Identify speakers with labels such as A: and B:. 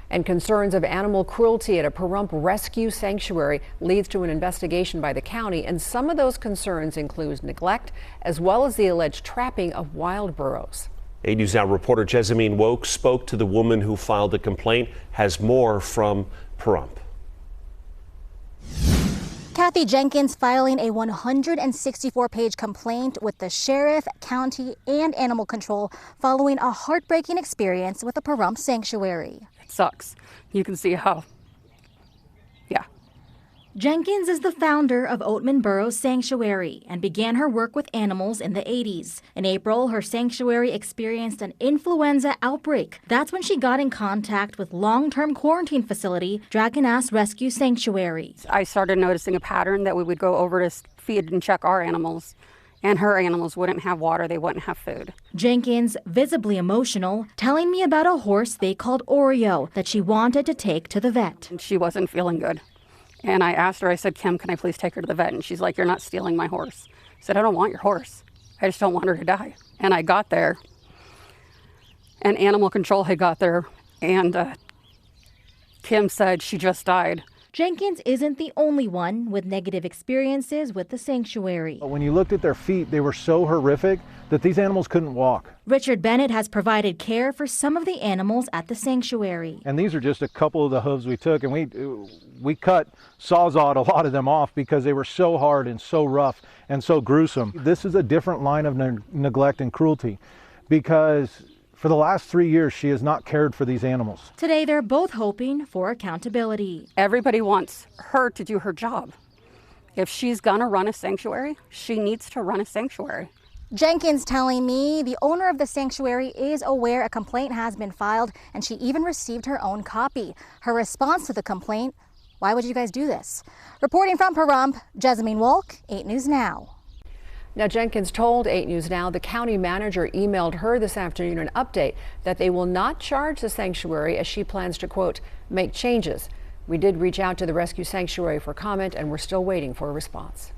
A: And concerns of animal cruelty at a Pahrump rescue sanctuary leads to an investigation by the county. And some of those concerns include neglect, as well as the alleged trapping of wild burros.
B: 8 News Now reporter Jessamine Woke spoke to the woman who filed the complaint. Has more from Pahrump.
C: Kathy Jenkins filing a 164-page complaint with the sheriff, county, and animal control following a heartbreaking experience with a Pahrump sanctuary.
D: It sucks. You can see how. Yeah.
C: Jenkins is the founder of Oatman Burros Sanctuary and began her work with animals in the 80s. In April, her sanctuary experienced an influenza outbreak. That's when she got in contact with long-term quarantine facility Dragon Ass Rescue Sanctuary.
D: I started noticing a pattern that we would go over to feed and check our animals, and her animals wouldn't have water, they wouldn't have food.
C: Jenkins, visibly emotional, telling me about a horse they called Oreo that she wanted to take to the vet.
D: And she wasn't feeling good. And I asked her, I said, Kim, can I please take her to the vet? And she's like, you're not stealing my horse. I said, I don't want your horse. I just don't want her to die. And I got there, and animal control had got there, and Kim said she just died.
C: Jenkins isn't the only one with negative experiences with the sanctuary.
E: When you looked at their feet, they were so horrific that these animals couldn't walk.
C: Richard Bennett has provided care for some of the animals at the sanctuary.
E: And these are just a couple of the hooves we took, and we cut, sawzawed a lot of them off because they were so hard and so rough and so gruesome. This is a different line of neglect and cruelty, because for the last 3 years, she has not cared for these animals.
C: Today, they're both hoping for accountability.
D: Everybody wants her to do her job. If she's gonna run a sanctuary, she needs to run a sanctuary.
C: Jenkins telling me the owner of the sanctuary is aware a complaint has been filed, and she even received her own copy. Her response to the complaint: why would you guys do this? Reporting from Pahrump, Jessamine Woke, 8 News Now.
A: Now, Jenkins told 8 News Now the county manager emailed her this afternoon an update that they will not charge the sanctuary as she plans to, quote, make changes. We did reach out to the rescue sanctuary for comment, and we're still waiting for a response.